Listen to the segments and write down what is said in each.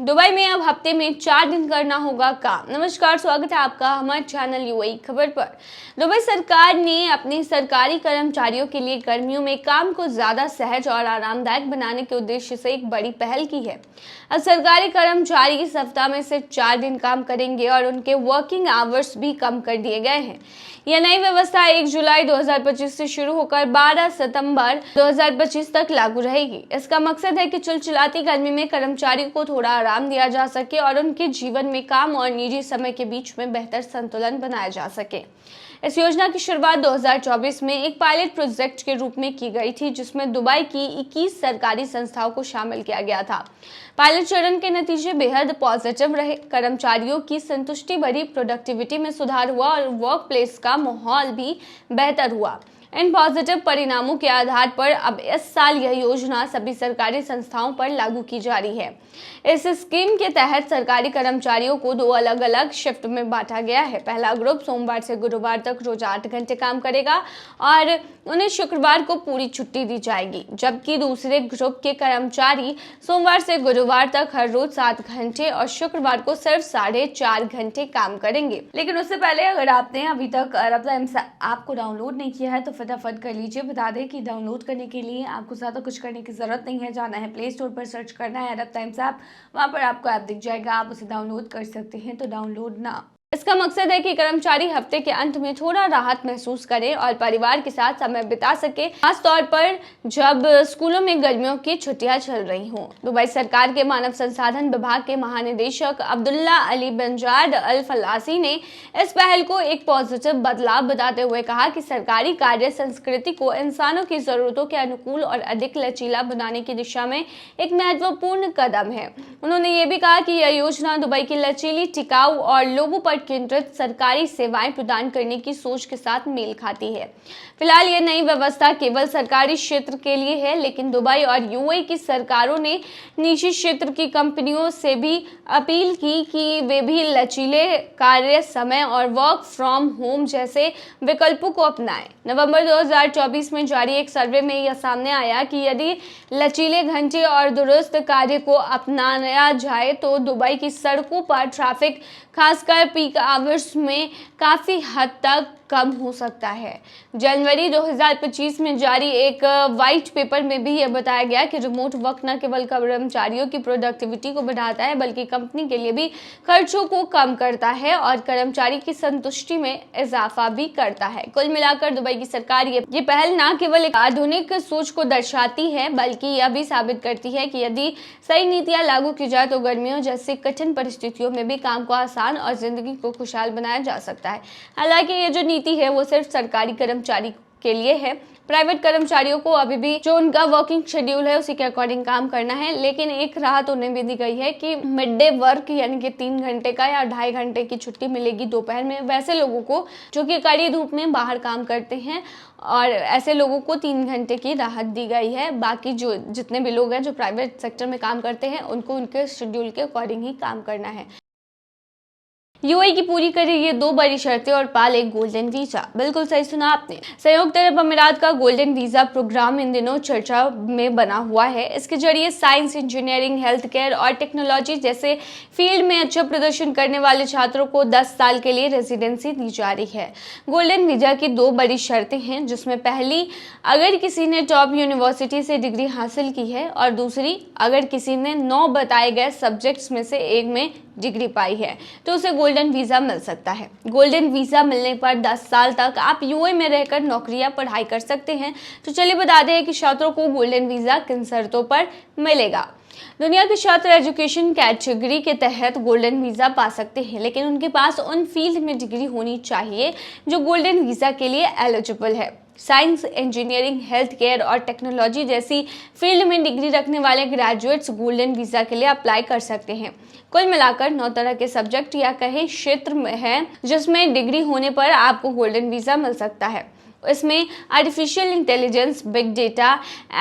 Dubai में अब हफ्ते में 4 दिन करना होगा काम। नमस्कार, स्वागत है आपका हमारे चैनल यूएई खबर पर। दुबई सरकार ने अपने सरकारी कर्मचारियों के लिए गर्मियों में काम को ज्यादा सहज और आरामदायक बनाने के उद्देश्य से एक बड़ी पहल की है। अब सरकारी कर्मचारी इस सप्ताह में सिर्फ 4 दिन काम करेंगे और उनके वर्किंग आवर्स भी कम कर दिए गए हैं। यह नई व्यवस्था 1 जुलाई 2025 से शुरू होकर 12 सितंबर 2025 तक लागू रहेगी। इसका मकसद है कि चिलचिलाती गर्मी में कर्मचारियों को थोड़ा आराम दिया जा सके और उनके जीवन में काम और निजी समय के बीच में बेहतर संतुलन बनाया जा सके। इस योजना की शुरुआत 2024 में एक पायलट प्रोजेक्ट के रूप में की गई थी, जिसमें दुबई की 21 सरकारी संस्थाओं को शामिल किया गया था। पायलट चरण के नतीजे बेहद पॉजिटिव रहे। कर्मचारियों की संतुष्टि बढ़ी, प्रोडक्टिविटी में सुधार हुआ और वर्क प्लेस का माहौल भी बेहतर हुआ। इन पॉजिटिव परिणामों के आधार पर अब इस साल यह योजना सभी सरकारी संस्थाओं पर लागू की जा रही है। इस स्कीम के तहत सरकारी कर्मचारियों को 2 अलग अलग शिफ्ट में बांटा गया है। पहला ग्रुप सोमवार से गुरुवार तक रोज 8 घंटे काम करेगा और उन्हें शुक्रवार को पूरी छुट्टी दी जाएगी, जबकि दूसरे ग्रुप के कर्मचारी सोमवार से गुरुवार तक हर रोज 7 घंटे और शुक्रवार को सिर्फ 4.5 घंटे काम करेंगे। लेकिन उससे पहले अगर आपने अभी तक अरब टाइम्स ऐप को डाउनलोड नहीं किया है तो फटाफट कर लीजिए। बता दें कि डाउनलोड करने के लिए आपको ज़्यादा कुछ करने की ज़रूरत नहीं है। जाना है प्ले स्टोर पर, सर्च करना है अरब टाइम्स ऐप, वहाँ पर आपको ऐप दिख जाएगा, आप उसे डाउनलोड कर सकते हैं। तो डाउनलोड ना। इसका मकसद है कि कर्मचारी हफ्ते के अंत में थोड़ा राहत महसूस करें और परिवार के साथ समय बिता सके, खास तौर पर जब स्कूलों में गर्मियों की छुट्टियां चल रही हों। दुबई सरकार के मानव संसाधन विभाग के महानिदेशक अब्दुल्ला अली बेंजाद अल फलासी ने इस पहल को एक पॉजिटिव बदलाव बताते हुए कहा कि सरकारी कार्य संस्कृति को इंसानों की जरूरतों के अनुकूल और अधिक लचीला बनाने की दिशा में एक महत्वपूर्ण कदम है। उन्होंने ये भी कहा कि यह योजना दुबई की लचीली, टिकाऊ और लोगों पर केंद्रित सरकारी सेवाएं प्रदान करने की सोच के साथ मेल खाती है। फिलहाल यह नई व्यवस्था केवल सरकारी क्षेत्र के लिए है, लेकिन दुबई और यूएई की सरकारों ने निजी क्षेत्र की कंपनियों से भी अपील की कि वे भी लचीले कार्य समय और वर्क फ्रॉम होम जैसे विकल्पों को अपनाएं। नवंबर 2024 में जारी एक सर्वे में यह सामने आया कि यदि लचीले घंटे और दुरुस्त कार्य को अपनाया जाए तो दुबई की सड़कों पर ट्रैफिक, खासकर पीक आवर्स में काफी हद तक कम हो सकता है। जनवरी 2025 में जारी एक व्हाइट पेपर में भी यह बताया गया कि रिमोट वर्क न केवल कर्मचारियों की प्रोडक्टिविटी को बढ़ाता है, बल्कि कंपनी के लिए भी खर्चों को कम करता है और कर्मचारी की संतुष्टि में इजाफा भी करता है। कुल मिलाकर दुबई की सरकार ये पहल न केवल एक आधुनिक सोच को दर्शाती है, बल्कि यह भी साबित करती है कि यदि सही नीतियां लागू की जाए तो गर्मियों जैसी कठिन परिस्थितियों में भी काम को आसान और जिंदगी को खुशहाल बनाया जा सकता है। हालांकि ये जो नीति है वो सिर्फ सरकारी कर्मचारी के लिए है। प्राइवेट कर्मचारियों को अभी भी जो उनका वर्किंग शेड्यूल है उसी के अकॉर्डिंग काम करना है, लेकिन एक राहत उन्हें भी दी गई है कि मिड डे वर्क यानी कि 3 घंटे का या 2.5 घंटे की छुट्टी मिलेगी दोपहर में वैसे लोगों को जो कि कड़ी धूप में बाहर काम करते हैं, और ऐसे लोगों को 3 घंटे की राहत दी गई है। बाकी जो जितने भी लोग हैं जो प्राइवेट सेक्टर में काम करते हैं उनको उनके शेड्यूल के अकॉर्डिंग ही काम करना है। यूएई की पूरी करेगी 2 बड़ी शर्तें और पाले गोल्डन वीजा। बिल्कुल सही सुना आपने। संयुक्त अरब अमीरात का गोल्डन वीजा प्रोग्राम इन दिनों चर्चा में बना हुआ है। इसके जरिए साइंस, इंजीनियरिंग, हेल्थ केयर और टेक्नोलॉजी जैसे फील्ड में अच्छा प्रदर्शन करने वाले छात्रों को 10 साल के लिए रेजिडेंसी दी जा रही है। गोल्डन वीजा की 2 बड़ी शर्तें हैं, जिसमें पहली अगर किसी ने टॉप यूनिवर्सिटी से डिग्री हासिल की है और दूसरी अगर किसी ने 9 बताए गए सब्जेक्ट्स में से एक में डिग्री पाई है तो उसे गोल्डन वीजा मिल सकता है। गोल्डन वीजा मिलने पर 10 साल तक आप यूएई में रहकर नौकरी या पढ़ाई कर सकते हैं। तो चलिए बता दें कि छात्रों को गोल्डन वीजा किन शर्तों पर मिलेगा। दुनिया के छात्र एजुकेशन कैटेगरी के तहत गोल्डन वीजा पा सकते हैं, लेकिन उनके पास उन फील्ड में डिग्री होनी चाहिए जो गोल्डन वीजा के लिए एलिजिबल है। साइंस, इंजीनियरिंग, हेल्थ केयर और टेक्नोलॉजी जैसी फील्ड में डिग्री रखने वाले ग्रेजुएट्स गोल्डन वीजा के लिए अप्लाई कर सकते हैं। कुल मिलाकर 9 तरह के सब्जेक्ट या कहीं क्षेत्र में है जिसमें डिग्री होने पर आपको गोल्डन वीजा मिल सकता है। इसमें artificial intelligence, big data,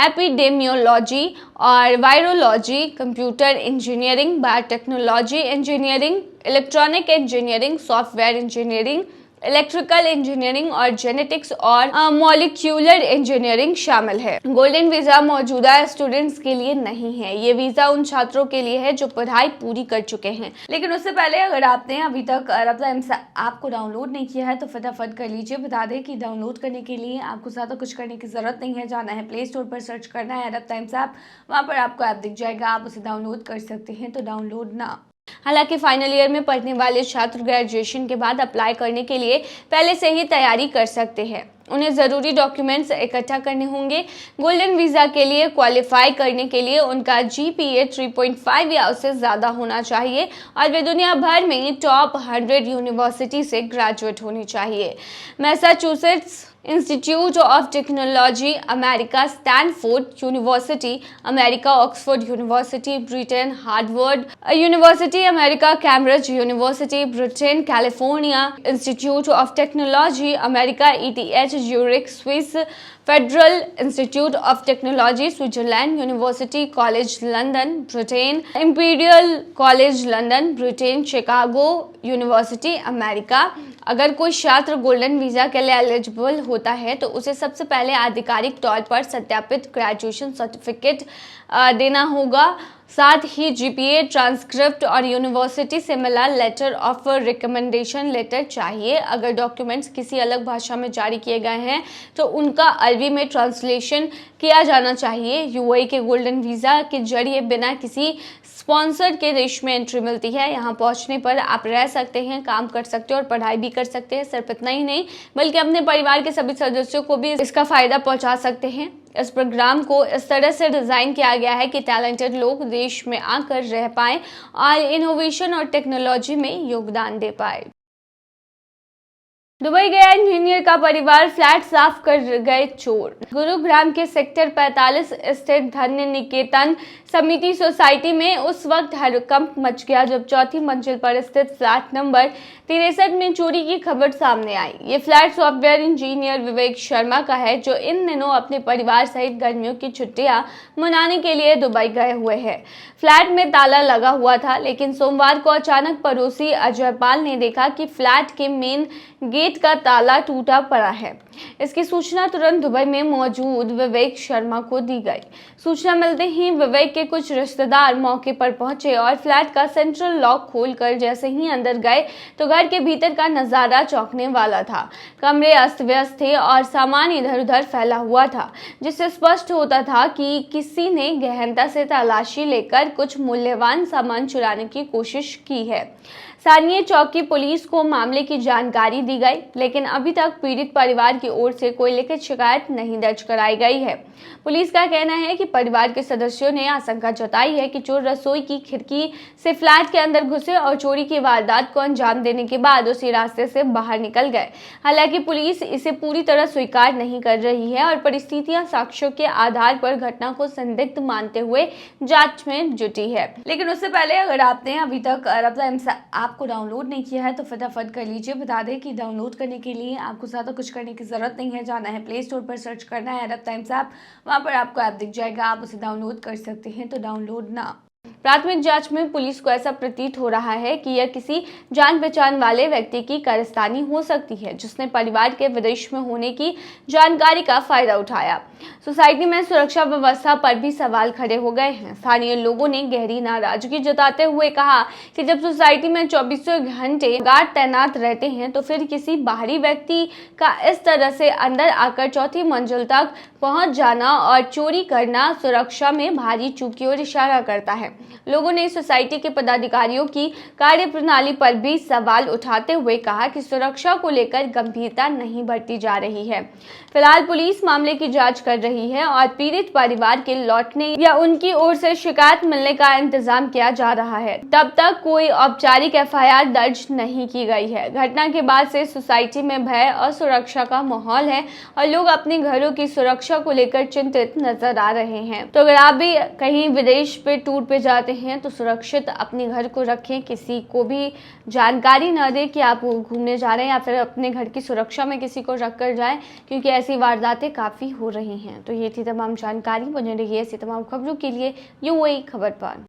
epidemiology और virology, computer engineering, biotechnology engineering, electronic engineering, software engineering, electrical engineering और जेनेटिक्स और मॉलिक्यूलर इंजीनियरिंग शामिल है। गोल्डन वीजा मौजूदा स्टूडेंट्स के लिए नहीं है। ये वीजा उन छात्रों के लिए है जो पढ़ाई पूरी कर चुके हैं। लेकिन उससे पहले अगर आपने अभी तक रब्ता एम्स ऐप को डाउनलोड नहीं किया है तो फटाफट कर लीजिए। बता दें कि डाउनलोड करने के लिए आपको ज़्यादा कुछ करने की जरूरत नहीं है। जाना है प्ले स्टोर पर, सर्च करना है रब्ता एम्स ऐप, वहाँ पर आपको ऐप दिख जाएगा, आप उसे डाउनलोड कर सकते हैं। तो डाउनलोड ना। हालांकि फाइनल ईयर में पढ़ने वाले छात्र ग्रेजुएशन के बाद अप्लाई करने के लिए पहले से ही तैयारी कर सकते हैं। उन्हें ज़रूरी डॉक्यूमेंट्स इकट्ठा करने होंगे। गोल्डन वीज़ा के लिए क्वालिफाई करने के लिए उनका GPA 3.5 या उससे ज़्यादा होना चाहिए और वे दुनिया भर में टॉप 100 यूनिवर्सिटी से ग्रेजुएट होनी चाहिए। Massachusetts institute of technology America, Stanford university America, Oxford university Britain, Harvard university America, Cambridge university Britain, California institute of technology America, ETH Zurich Swiss, federal institute of technology Switzerland, university college London Britain, imperial college London Britain, Chicago university America. अगर कोई छात्र golden visa के लिए eligible होता है तो उसे सबसे पहले आधिकारिक तौर पर सत्यापित ग्रेजुएशन सर्टिफिकेट देना होगा। साथ ही GPA ट्रांसक्रिप्ट और यूनिवर्सिटी से मिला लेटर ऑफ रिकमेंडेशन लेटर चाहिए। अगर डॉक्यूमेंट्स किसी अलग भाषा में जारी किए गए हैं तो उनका अरबी में ट्रांसलेशन किया जाना चाहिए। UAE के गोल्डन वीज़ा के जरिए बिना किसी स्पॉन्सर के देश में एंट्री मिलती है। यहाँ पहुँचने पर आप रह सकते हैं, काम कर सकते हैं और पढ़ाई भी कर सकते हैं। सिर्फ इतना ही नहीं बल्कि अपने परिवार के सभी सदस्यों को भी इसका फ़ायदा पहुँचा सकते हैं। इस प्रोग्राम को इस तरह से डिज़ाइन किया गया है कि टैलेंटेड लोग देश में आकर रह पाएँ और इनोवेशन और टेक्नोलॉजी में योगदान दे पाए। दुबई गया इंजीनियर का परिवार, फ्लैट साफ कर गए चोर। गुरुग्राम के सेक्टर 45 स्थित धन्य निकेतन समिति सोसाइटी में उस वक्त हड़कंप मच गया जब चौथी मंजिल पर स्थित फ्लैट नंबर 63 में चोरी की खबर सामने आई। ये flat software engineer Vivek Sharma का है जो इन दिनों अपने परिवार सहित गर्मियों की छुट्टियां मनाने के लिए दुबई गए हुए हैं। फ्लैट में ताला लगा हुआ था, लेकिन सोमवार को अचानक पड़ोसी अजय पाल ने देखा कि फ्लैट के मेन गेट का ताला टूटा पड़ा है। इसकी सूचना तुरंत दुबई में मौजूद विवेक शर्मा को दी गई। सूचना मिलते ही विवेक के कुछ रिश्तेदार मौके पर पहुंचे और फ्लैट का सेंट्रल लॉक खोलकर जैसे ही अंदर गए तो घर के भीतर का नजारा चौंकने वाला था। कमरे अस्त व्यस्त थे और सामान इधर उधर फैला हुआ था, जिससे स्पष्ट होता था कि किसी ने गहनता से तलाशी लेकर कुछ मूल्यवान सामान चुराने की कोशिश की है। स्थानीय चौकी पुलिस को मामले की जानकारी दी गई, लेकिन अभी तक पीड़ित परिवार की ओर से कोई लिखित शिकायत नहीं दर्ज कराई गई है। पुलिस का कहना है कि परिवार के सदस्यों ने आशंका जताई है कि चोर रसोई की खिड़की से फ्लैट के अंदर घुसे और चोरी की वारदात को अंजाम देने के बाद उसी रास्ते से बाहर निकल गए। हालांकि पुलिस इसे पूरी तरह स्वीकार नहीं कर रही है और परिस्थितियां साक्ष्यों के आधार पर घटना को संदिग्ध मानते हुए जांच में जुटी है। लेकिन उससे पहले अगर आपने अभी तक रब्ता एम्स ऐप को डाउनलोड नहीं किया है तो फटाफट कर लीजिए। बता दें कि डाउनलोड करने के लिए आपको ज़्यादा कुछ करने की ज़रूरत नहीं है। जाना है प्ले स्टोर पर, सर्च करना है रब्ता एम्स ऐप, वहाँ पर आपको ऐप दिख जाएगा, आप उसे डाउनलोड कर सकते हैं। तो डाउनलोड ना। प्राथमिक जांच में पुलिस को ऐसा प्रतीत हो रहा है कि यह किसी जान पहचान वाले व्यक्ति की कारस्तानी हो सकती है जिसने परिवार के विदेश में होने की जानकारी का फायदा उठाया। सोसाइटी में सुरक्षा व्यवस्था पर भी सवाल खड़े हो गए हैं। स्थानीय लोगों ने गहरी नाराजगी जताते हुए कहा कि जब सोसाइटी में 24 घंटे गार्ड तैनात रहते हैं तो फिर किसी बाहरी व्यक्ति का इस तरह से अंदर आकर चौथी मंजिल तक पहुंच जाना और चोरी करना सुरक्षा में भारी चूक की ओर इशारा करता है। लोगों ने सोसाइटी के पदाधिकारियों की कार्यप्रणाली पर भी सवाल उठाते हुए कहा कि सुरक्षा को लेकर गंभीरता नहीं बरती जा रही है। फिलहाल पुलिस मामले की जांच कर रही है और पीड़ित परिवार के लौटने या उनकी ओर से शिकायत मिलने का इंतजाम किया जा रहा है। तब तक कोई औपचारिक FIR दर्ज नहीं की गई है। घटना के बाद से सोसाइटी में भय और सुरक्षा का माहौल है और लोग अपने घरों की सुरक्षा को लेकर चिंतित नजर आ रहे हैं। तो अगर आप भी कहीं विदेश पे टूर पे जाते हैं तो सुरक्षित अपने घर को रखें, किसी को भी जानकारी न दें कि आप घूमने जा रहे हैं या फिर अपने घर की सुरक्षा में किसी को रख कर जाएं, क्योंकि ऐसी वारदातें काफ़ी हो रही हैं। तो ये थी तमाम जानकारी। बने रहिए ऐसी तमाम खबरों के लिए UAE खबर पर।